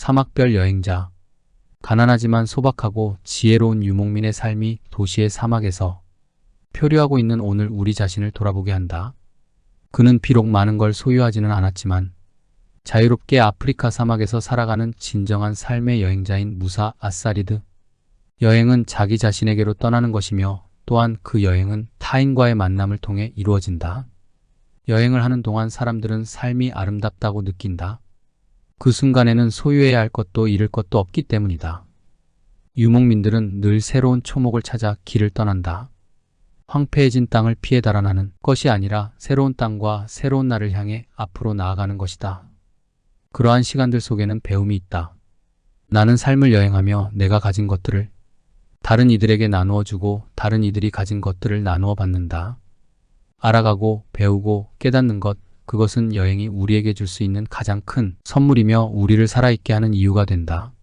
사막별 여행자. 가난하지만 소박하고 지혜로운 유목민의 삶이 도시의 사막에서 표류하고 있는 오늘 우리 자신을 돌아보게 한다. 그는 비록 많은 걸 소유하지는 않았지만 자유롭게 아프리카 사막에서 살아가는 진정한 삶의 여행자인 무사 아사리드. 여행은 자기 자신에게로 떠나는 것이며 또한 그 여행은 타인과의 만남을 통해 이루어진다. 여행을 하는 동안 사람들은 삶이 아름답다고 느낀다. 그 순간에는 소유해야 할 것도 잃을 것도 없기 때문이다. 유목민들은 늘 새로운 초목을 찾아 길을 떠난다. 황폐해진 땅을 피해 달아나는 것이 아니라 새로운 땅과 새로운 날을 향해 앞으로 나아가는 것이다. 그러한 시간들 속에는 배움이 있다. 나는 삶을 여행하며 내가 가진 것들을 다른 이들에게 나누어 주고 다른 이들이 가진 것들을 나누어 받는다. 알아가고 배우고 깨닫는 것, 그것은 여행이 우리에게 줄 수 있는 가장 큰 선물이며 우리를 살아있게 하는 이유가 된다.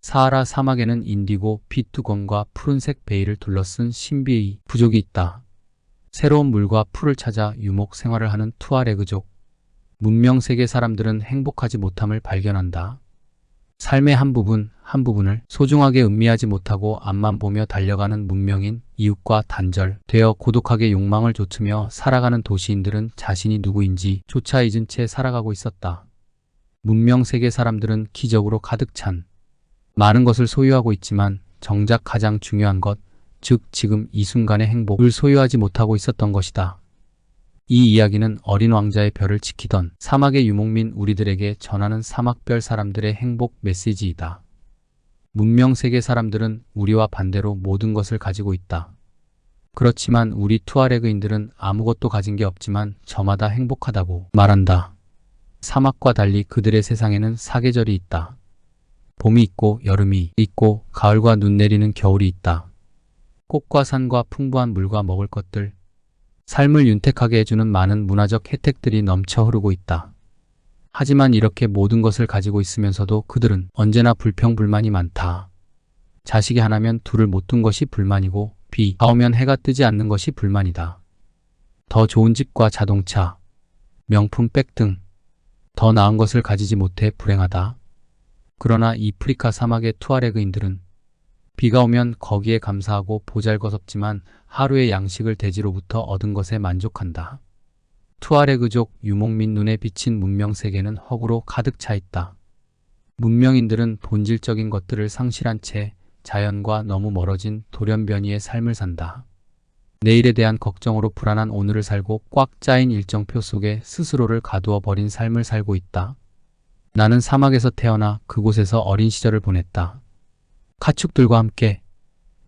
사하라 사막에는 인디고 피투건과 푸른색 베일을 둘러쓴 신비의 부족이 있다. 새로운 물과 풀을 찾아 유목 생활을 하는 투아레그족. 문명 세계 사람들은 행복하지 못함을 발견한다. 삶의 한 부분을 소중하게 음미하지 못하고 앞만 보며 달려가는 문명인 이웃과 단절되어 고독하게 욕망을 좇으며 살아가는 도시인들은 자신이 누구인지 조차 잊은 채 살아가고 있었다. 문명 세계 사람들은 기적으로 가득 찬 많은 것을 소유하고 있지만 정작 가장 중요한 것, 즉 지금 이 순간의 행복을 소유하지 못하고 있었던 것이다. 이 이야기는 어린 왕자의 별을 지키던 사막의 유목민 우리들에게 전하는 사막별 사람들의 행복 메시지이다. 문명 세계 사람들은 우리와 반대로 모든 것을 가지고 있다. 그렇지만 우리 투아레그인들은 아무것도 가진 게 없지만 저마다 행복하다고 말한다. 사막과 달리 그들의 세상에는 사계절이 있다. 봄이 있고 여름이 있고 가을과 눈 내리는 겨울이 있다. 꽃과 산과 풍부한 물과 먹을 것들, 삶을 윤택하게 해주는 많은 문화적 혜택들이 넘쳐 흐르고 있다. 하지만 이렇게 모든 것을 가지고 있으면서도 그들은 언제나 불평불만이 많다. 자식이 하나면 둘을 못 둔 것이 불만이고 비가 오면 해가 뜨지 않는 것이 불만이다. 더 좋은 집과 자동차, 명품 백 등 더 나은 것을 가지지 못해 불행하다. 그러나 이프리카 사막의 투아레그인들은 비가 오면 거기에 감사하고 보잘것없지만 하루의 양식을 대지로부터 얻은 것에 만족한다. 투아레그족 유목민 눈에 비친 문명 세계는 허구로 가득 차 있다. 문명인들은 본질적인 것들을 상실한 채 자연과 너무 멀어진 돌연변이의 삶을 산다. 내일에 대한 걱정으로 불안한 오늘을 살고 꽉 짜인 일정표 속에 스스로를 가두어 버린 삶을 살고 있다. 나는 사막에서 태어나 그곳에서 어린 시절을 보냈다. 가축들과 함께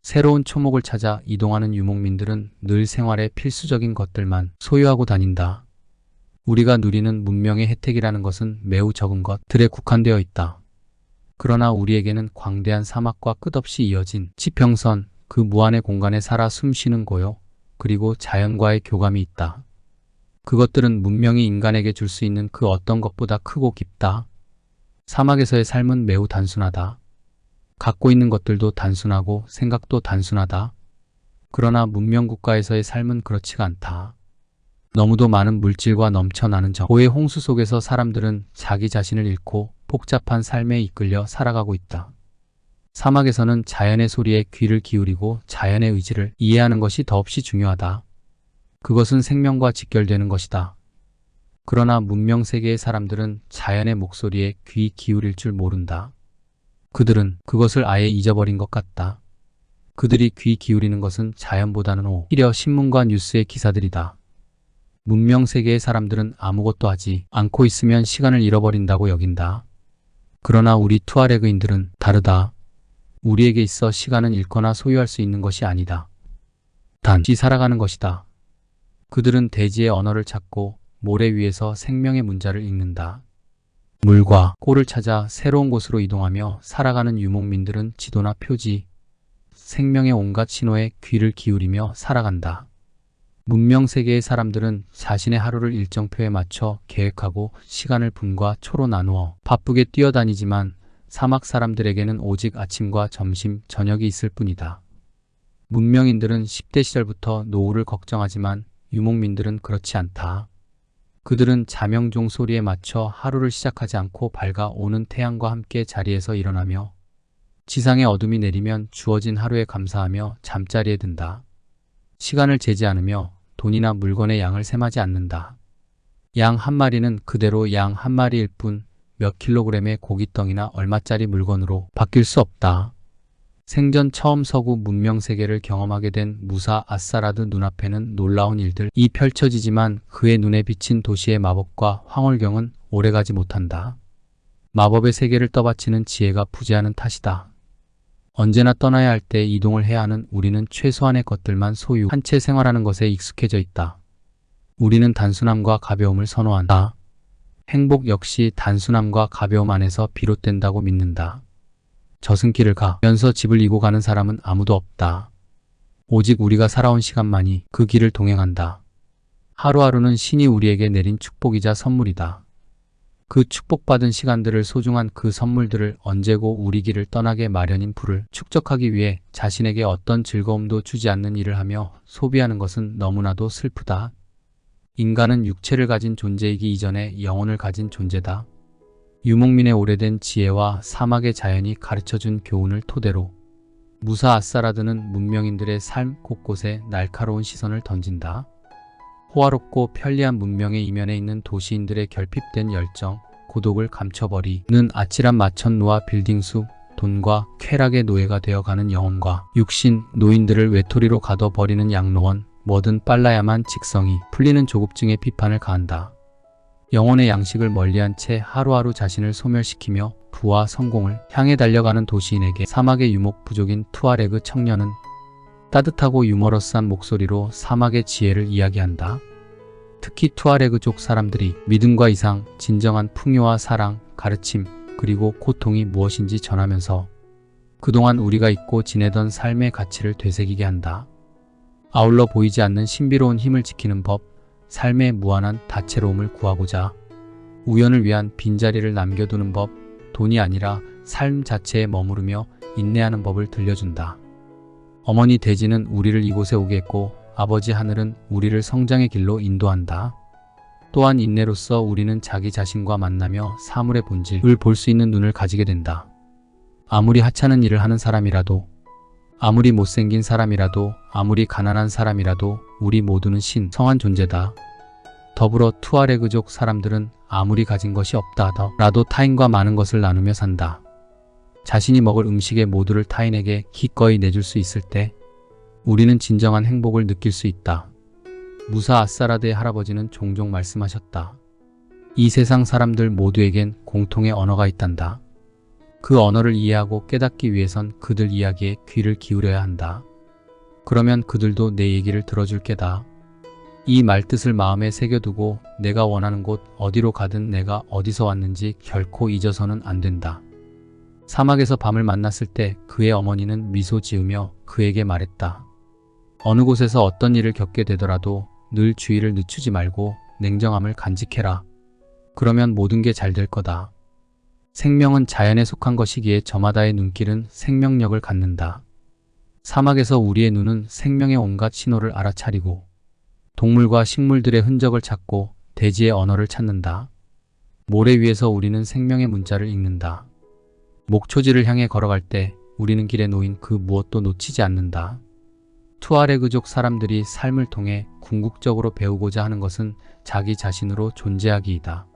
새로운 초목을 찾아 이동하는 유목민들은 늘 생활의 필수적인 것들만 소유하고 다닌다. 우리가 누리는 문명의 혜택이라는 것은 매우 적은 것들에 국한되어 있다. 그러나 우리에게는 광대한 사막과 끝없이 이어진 지평선, 그 무한의 공간에 살아 숨쉬는 고요, 그리고 자연과의 교감이 있다. 그것들은 문명이 인간에게 줄 수 있는 그 어떤 것보다 크고 깊다. 사막에서의 삶은 매우 단순하다. 갖고 있는 것들도 단순하고 생각도 단순하다. 그러나 문명국가에서의 삶은 그렇지가 않다. 너무도 많은 물질과 넘쳐나는 고의 홍수 속에서 사람들은 자기 자신을 잃고 복잡한 삶에 이끌려 살아가고 있다. 사막에서는 자연의 소리에 귀를 기울이고 자연의 의지를 이해하는 것이 더없이 중요하다. 그것은 생명과 직결되는 것이다. 그러나 문명 세계의 사람들은 자연의 목소리에 귀 기울일 줄 모른다. 그들은 그것을 아예 잊어버린 것 같다. 그들이 귀 기울이는 것은 자연보다는 오히려 신문과 뉴스의 기사들이다. 문명 세계의 사람들은 아무것도 하지 않고 있으면 시간을 잃어버린다고 여긴다. 그러나 우리 투아레그인들은 다르다. 우리에게 있어 시간은 잃거나 소유할 수 있는 것이 아니다. 단지 살아가는 것이다. 그들은 대지의 언어를 찾고 모래 위에서 생명의 문자를 읽는다. 물과 꼴을 찾아 새로운 곳으로 이동하며 살아가는 유목민들은 지도나 표지, 생명의 온갖 신호에 귀를 기울이며 살아간다. 문명 세계의 사람들은 자신의 하루를 일정표에 맞춰 계획하고 시간을 분과 초로 나누어 바쁘게 뛰어다니지만 사막 사람들에게는 오직 아침과 점심, 저녁이 있을 뿐이다. 문명인들은 10대 시절부터 노후를 걱정하지만 유목민들은 그렇지 않다. 그들은 자명종 소리에 맞춰 하루를 시작하지 않고 밝아오는 태양과 함께 자리에서 일어나며 지상에 어둠이 내리면 주어진 하루에 감사하며 잠자리에 든다. 시간을 재지 않으며 돈이나 물건의 양을 셈하지 않는다. 양 한 마리는 그대로 양 한 마리일 뿐 몇 킬로그램의 고깃덩이나 얼마짜리 물건으로 바뀔 수 없다. 생전 처음 서구 문명 세계를 경험하게 된 무사 아싸라드 눈앞에는 놀라운 일들이 펼쳐지지만 그의 눈에 비친 도시의 마법과 황홀경은 오래가지 못한다. 마법의 세계를 떠받치는 지혜가 부재하는 탓이다. 언제나 떠나야 할 때 이동을 해야 하는 우리는 최소한의 것들만 소유한 채 생활하는 것에 익숙해져 있다. 우리는 단순함과 가벼움을 선호한다. 행복 역시 단순함과 가벼움 안에서 비롯된다고 믿는다. 저승길을 가면서 집을 이고 가는 사람은 아무도 없다. 오직 우리가 살아온 시간만이 그 길을 동행한다. 하루하루는 신이 우리에게 내린 축복이자 선물이다. 그 축복받은 시간들을 소중한 그 선물들을 언제고 우리 길을 떠나게 마련인 불을 축적하기 위해 자신에게 어떤 즐거움도 주지 않는 일을 하며 소비하는 것은 너무나도 슬프다. 인간은 육체를 가진 존재이기 이전에 영혼을 가진 존재다. 유목민의 오래된 지혜와 사막의 자연이 가르쳐준 교훈을 토대로 무사 아싸라드는 문명인들의 삶 곳곳에 날카로운 시선을 던진다. 호화롭고 편리한 문명의 이면에 있는 도시인들의 결핍된 열정, 고독을 감춰버리는 아찔한 마천루와 빌딩숲, 돈과 쾌락의 노예가 되어가는 영혼과 육신, 노인들을 외톨이로 가둬버리는 양로원, 뭐든 빨라야만 직성이 풀리는 조급증의 비판을 가한다. 영혼의 양식을 멀리한 채 하루하루 자신을 소멸시키며 부와 성공을 향해 달려가는 도시인에게 사막의 유목 부족인 투아레그 청년은 따뜻하고 유머러스한 목소리로 사막의 지혜를 이야기한다. 특히 투아레그족 사람들이 믿음과 이상, 진정한 풍요와 사랑, 가르침, 그리고 고통이 무엇인지 전하면서 그동안 우리가 잊고 지내던 삶의 가치를 되새기게 한다. 아울러 보이지 않는 신비로운 힘을 지키는 법, 삶의 무한한 다채로움을 구하고자 우연을 위한 빈자리를 남겨두는 법, 돈이 아니라 삶 자체에 머무르며 인내하는 법을 들려준다. 어머니 대지는 우리를 이곳에 오게 했고 아버지 하늘은 우리를 성장의 길로 인도한다. 또한 인내로써 우리는 자기 자신과 만나며 사물의 본질을 볼 수 있는 눈을 가지게 된다. 아무리 하찮은 일을 하는 사람이라도, 아무리 못생긴 사람이라도, 아무리 가난한 사람이라도 우리 모두는 신성한 존재다. 더불어 투아레그족 사람들은 아무리 가진 것이 없다 하더라도 타인과 많은 것을 나누며 산다. 자신이 먹을 음식의 모두를 타인에게 기꺼이 내줄 수 있을 때 우리는 진정한 행복을 느낄 수 있다. 무사 아싸라드의 할아버지는 종종 말씀하셨다. 이 세상 사람들 모두에겐 공통의 언어가 있단다. 그 언어를 이해하고 깨닫기 위해선 그들 이야기에 귀를 기울여야 한다. 그러면 그들도 내 얘기를 들어줄 게다. 이 말뜻을 마음에 새겨두고 내가 원하는 곳 어디로 가든 내가 어디서 왔는지 결코 잊어서는 안 된다. 사막에서 밤을 만났을 때 그의 어머니는 미소 지으며 그에게 말했다. 어느 곳에서 어떤 일을 겪게 되더라도 늘 주의를 늦추지 말고 냉정함을 간직해라. 그러면 모든 게 잘 될 거다. 생명은 자연에 속한 것이기에 저마다의 눈길은 생명력을 갖는다. 사막에서 우리의 눈은 생명의 온갖 신호를 알아차리고 동물과 식물들의 흔적을 찾고 대지의 언어를 찾는다. 모래 위에서 우리는 생명의 문자를 읽는다. 목초지를 향해 걸어갈 때 우리는 길에 놓인 그 무엇도 놓치지 않는다. 투아레그족 사람들이 삶을 통해 궁극적으로 배우고자 하는 것은 자기 자신으로 존재하기이다.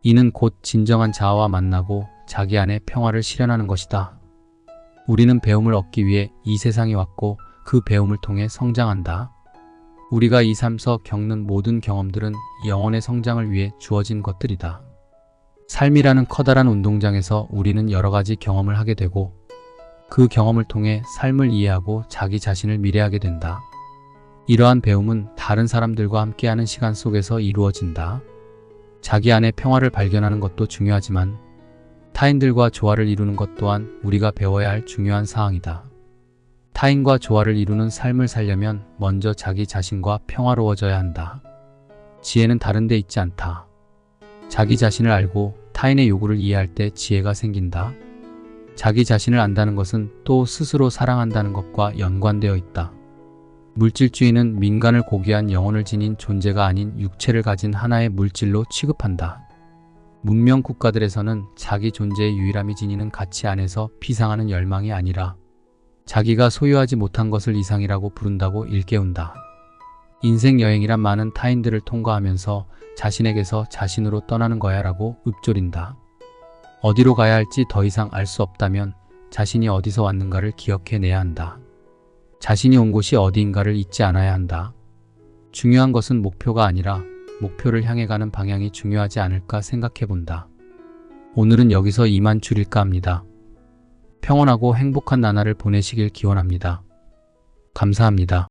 이는 곧 진정한 자아와 만나고 자기 안의 평화를 실현하는 것이다. 우리는 배움을 얻기 위해 이 세상에 왔고 그 배움을 통해 성장한다. 우리가 이 삶에서 겪는 모든 경험들은 영혼의 성장을 위해 주어진 것들이다. 삶이라는 커다란 운동장에서 우리는 여러 가지 경험을 하게 되고 그 경험을 통해 삶을 이해하고 자기 자신을 미래하게 된다. 이러한 배움은 다른 사람들과 함께하는 시간 속에서 이루어진다. 자기 안의 평화를 발견하는 것도 중요하지만 타인들과 조화를 이루는 것 또한 우리가 배워야 할 중요한 사항이다. 타인과 조화를 이루는 삶을 살려면 먼저 자기 자신과 평화로워져야 한다. 지혜는 다른 데 있지 않다. 자기 자신을 알고 타인의 요구를 이해할 때 지혜가 생긴다. 자기 자신을 안다는 것은 또 스스로 사랑한다는 것과 연관되어 있다. 물질주의는 민간을 고귀한 영혼을 지닌 존재가 아닌 육체를 가진 하나의 물질로 취급한다. 문명 국가들에서는 자기 존재의 유일함이 지니는 가치 안에서 비상하는 열망이 아니라 자기가 소유하지 못한 것을 이상이라고 부른다고 일깨운다. 인생 여행이란 많은 타인들을 통과하면서 자신에게서 자신으로 떠나는 거야 라고 읊조린다. 어디로 가야 할지 더 이상 알 수 없다면 자신이 어디서 왔는가를 기억해내야 한다. 자신이 온 곳이 어디인가를 잊지 않아야 한다. 중요한 것은 목표가 아니라 목표를 향해 가는 방향이 중요하지 않을까 생각해본다. 오늘은 여기서 이만 줄일까 합니다. 평온하고 행복한 나날을 보내시길 기원합니다. 감사합니다.